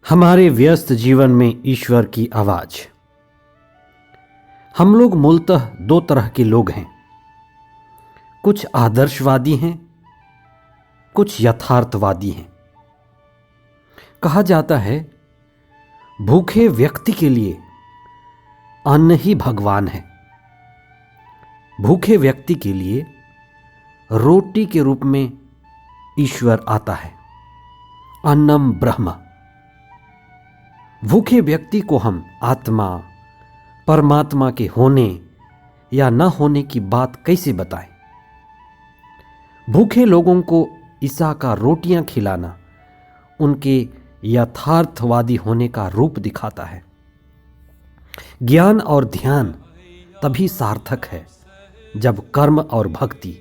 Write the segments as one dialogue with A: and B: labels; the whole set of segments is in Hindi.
A: हमारे व्यस्त जीवन में ईश्वर की आवाज। हम लोग मूलतः दो तरह के लोग हैं। कुछ आदर्शवादी हैं, कुछ यथार्थवादी हैं। कहा जाता है भूखे व्यक्ति के लिए अन्न ही भगवान है। भूखे व्यक्ति के लिए रोटी के रूप में ईश्वर आता है। अन्नम ब्रह्म। भूखे व्यक्ति को हम आत्मा, परमात्मा के होने या न होने की बात कैसे बताएं? भूखे लोगों को ईसा का रोटियां खिलाना उनके यथार्थवादी होने का रूप दिखाता है। ज्ञान और ध्यान तभी सार्थक है जब कर्म और भक्ति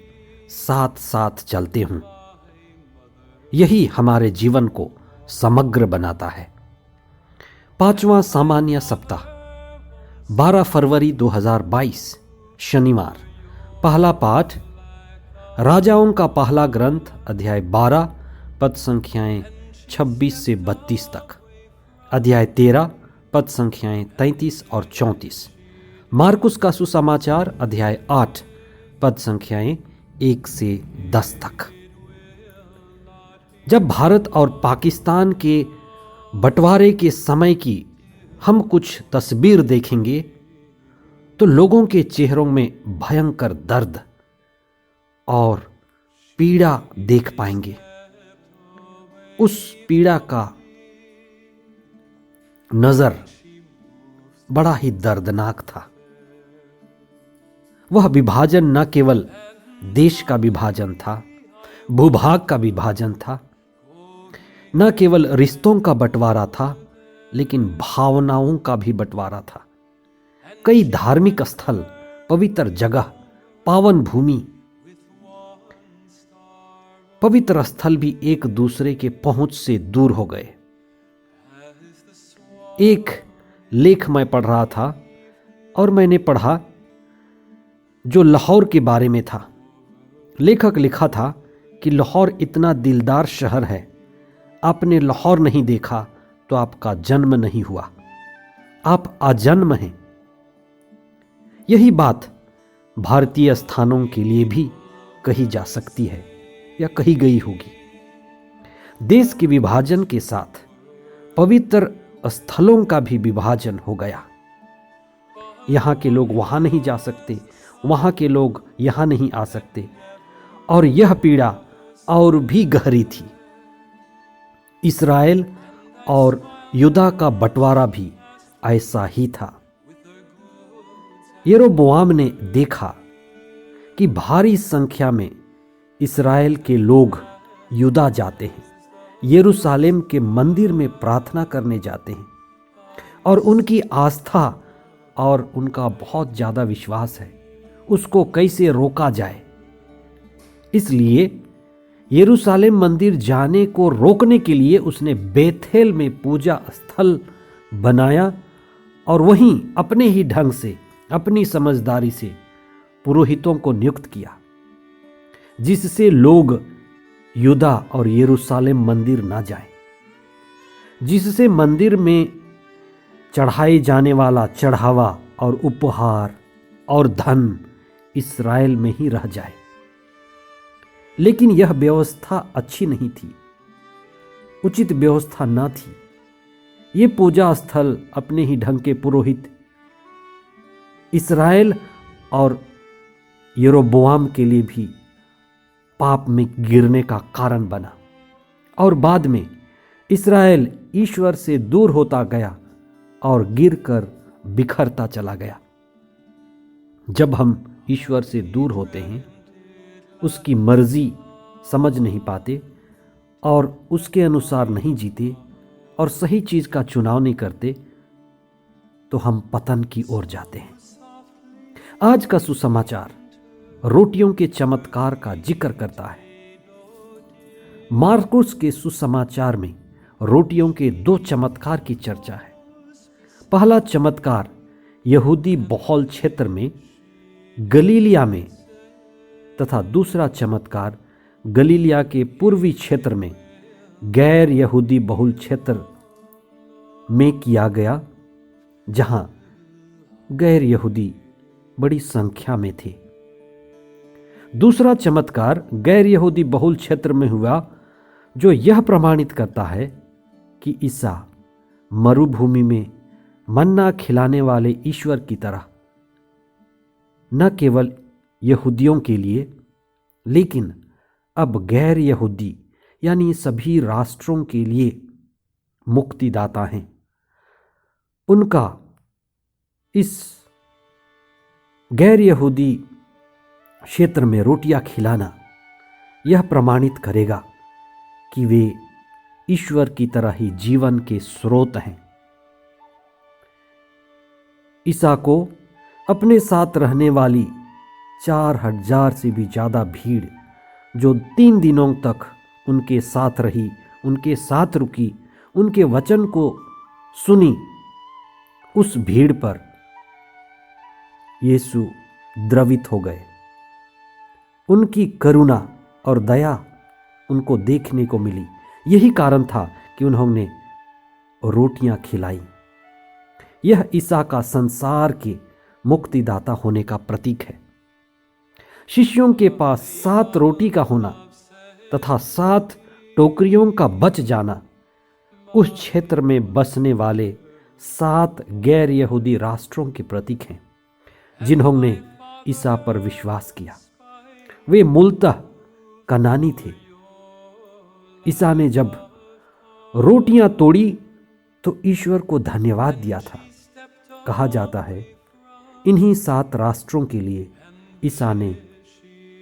A: साथ साथ चलते हों। यही हमारे जीवन को समग्र बनाता है। 5वां सामान्य सप्ताह 12 फरवरी 2022 शनिवार। पहला पाठ राजाओं का पहला ग्रंथ अध्याय 12 पद संख्याएं 26 से 32 तक, अध्याय 13 पद संख्याएं 33 और 34। मार्कुस का सुसमाचार अध्याय 8 पद संख्याएं 1 से 10 तक। जब भारत और पाकिस्तान के बंटवारे के समय की हम कुछ तस्वीर देखेंगे तो लोगों के चेहरों में भयंकर दर्द और पीड़ा देख पाएंगे। उस पीड़ा का नजर बड़ा ही दर्दनाक था। वह विभाजन न केवल देश का विभाजन था, भूभाग का विभाजन था, न केवल रिश्तों का बंटवारा था, लेकिन भावनाओं का भी बंटवारा था। कई धार्मिक स्थल, पवित्र जगह, पावन भूमि, पवित्र स्थल भी एक दूसरे के पहुंच से दूर हो गए। एक लेख मैं पढ़ रहा था और मैंने पढ़ा जो लाहौर के बारे में था। लेखक लिखा था कि लाहौर इतना दिलदार शहर है, आपने लाहौर नहीं देखा तो आपका जन्म नहीं हुआ, आप अजन्म हैं। यही बात भारतीय स्थानों के लिए भी कही जा सकती है या कही गई होगी। देश के विभाजन के साथ पवित्र स्थलों का भी विभाजन हो गया। यहाँ के लोग वहाँ नहीं जा सकते, वहाँ के लोग यहाँ नहीं आ सकते, और यह पीड़ा और भी गहरी थी। इस्राएल और यूदा का बंटवारा भी ऐसा ही था। यरोबोआम ने देखा कि भारी संख्या में इस्राएल के लोग यूदा जाते हैं, यरूशलेम के मंदिर में प्रार्थना करने जाते हैं, और उनकी आस्था और उनका बहुत ज़्यादा विश्वास है। उसको कैसे रोका जाए, इसलिए यरूशलेम मंदिर जाने को रोकने के लिए उसने बेथेल में पूजा स्थल बनाया और वहीं अपने ही ढंग से, अपनी समझदारी से पुरोहितों को नियुक्त किया, जिससे लोग यूदा और यरूशलेम मंदिर ना जाएं, जिससे मंदिर में चढ़ाए जाने वाला चढ़ावा और उपहार और धन इस्राएल में ही रह जाए। लेकिन यह व्यवस्था अच्छी नहीं थी, उचित व्यवस्था न थी। ये पूजा स्थल अपने ही ढंग के पुरोहित इस्राएल और यरोबोआम के लिए भी पाप में गिरने का कारण बना, और बाद में इस्राएल ईश्वर से दूर होता गया और गिरकर बिखरता चला गया। जब हम ईश्वर से दूर होते हैं, उसकी मर्जी समझ नहीं पाते और उसके अनुसार नहीं जीते और सही चीज का चुनाव नहीं करते, तो हम पतन की ओर जाते हैं। आज का सुसमाचार रोटियों के चमत्कार का जिक्र करता है। मार्कुस के सुसमाचार में रोटियों के 2 चमत्कार की चर्चा है। पहला चमत्कार यहूदी बहुल क्षेत्र में गलीलिया में तथा दूसरा चमत्कार गलीलिया के पूर्वी क्षेत्र में गैर यहूदी बहुल क्षेत्र में किया गया, जहां गैर यहूदी बड़ी संख्या में थे। दूसरा चमत्कार गैर यहूदी बहुल क्षेत्र में हुआ, जो यह प्रमाणित करता है कि ईसा मरुभूमि में मन्ना खिलाने वाले ईश्वर की तरह न केवल यहूदियों के लिए, लेकिन अब गैर यहूदी यानी सभी राष्ट्रों के लिए मुक्तिदाता हैं। उनका इस गैर यहूदी क्षेत्र में रोटियां खिलाना यह प्रमाणित करेगा कि वे ईश्वर की तरह ही जीवन के स्रोत हैं। ईसा को अपने साथ रहने वाली 4000 से भी ज़्यादा भीड़, जो 3 दिनों तक उनके साथ रही, उनके साथ रुकी, उनके वचन को सुनी, उस भीड़ पर यीशु द्रवित हो गए। उनकी करुणा और दया उनको देखने को मिली। यही कारण था कि उन्होंने रोटियां खिलाई। यह ईसा का संसार के मुक्तिदाता होने का प्रतीक है। शिष्यों के पास 7 रोटी का होना तथा 7 टोकरियों का बच जाना उस क्षेत्र में बसने वाले 7 गैर यहूदी राष्ट्रों के प्रतीक हैं, जिन्होंने ईसा पर विश्वास किया। वे मूलतः कनानी थे। ईसा ने जब रोटियां तोड़ी तो ईश्वर को धन्यवाद दिया था। कहा जाता है इन्हीं 7 राष्ट्रों के लिए ईसा ने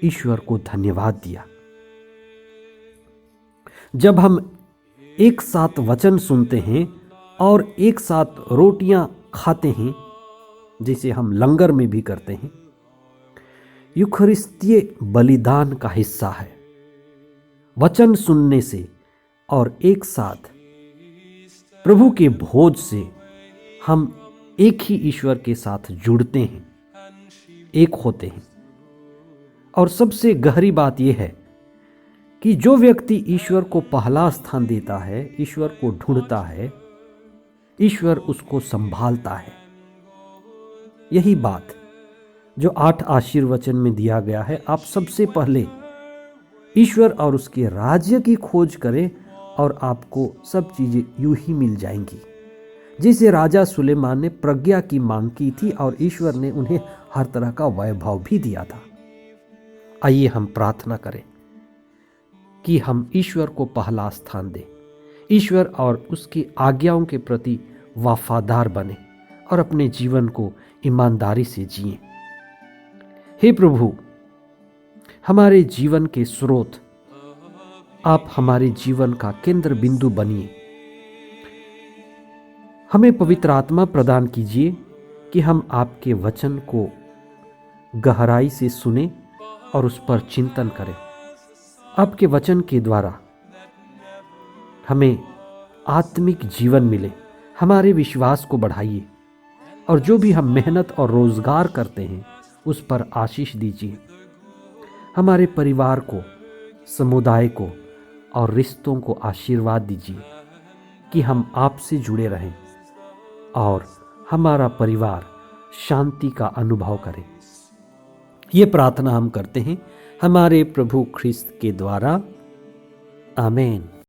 A: ईश्वर को धन्यवाद दिया। जब हम एक साथ वचन सुनते हैं और एक साथ रोटियां खाते हैं, जिसे हम लंगर में भी करते हैं, यूखरिस्तीय बलिदान का हिस्सा है। वचन सुनने से और एक साथ प्रभु के भोज से हम एक ही ईश्वर के साथ जुड़ते हैं, एक होते हैं। और सबसे गहरी बात यह है कि जो व्यक्ति ईश्वर को पहला स्थान देता है, ईश्वर को ढूंढता है, ईश्वर उसको संभालता है। यही बात जो 8 आशीर्वचन में दिया गया है, आप सबसे पहले ईश्वर और उसके राज्य की खोज करें और आपको सब चीजें यूं ही मिल जाएंगी। जिसे राजा सुलेमान ने प्रज्ञा की मांग की थी और ईश्वर ने उन्हें हर तरह का वैभव भी दिया था। आइए हम प्रार्थना करें कि हम ईश्वर को पहला स्थान दें, ईश्वर और उसकी आज्ञाओं के प्रति वफादार बने और अपने जीवन को ईमानदारी से जिएं। हे प्रभु, हमारे जीवन के स्रोत, आप हमारे जीवन का केंद्र बिंदु बनिए। हमें पवित्र आत्मा प्रदान कीजिए कि हम आपके वचन को गहराई से सुने और उस पर चिंतन करें। आपके वचन के द्वारा हमें आत्मिक जीवन मिले। हमारे विश्वास को बढ़ाइए और जो भी हम मेहनत और रोजगार करते हैं उस पर आशीष दीजिए। हमारे परिवार को, समुदाय को और रिश्तों को आशीर्वाद दीजिए कि हम आपसे जुड़े रहें और हमारा परिवार शांति का अनुभव करे। ये प्रार्थना हम करते हैं हमारे प्रभु ख्रिस्त के द्वारा। आमीन।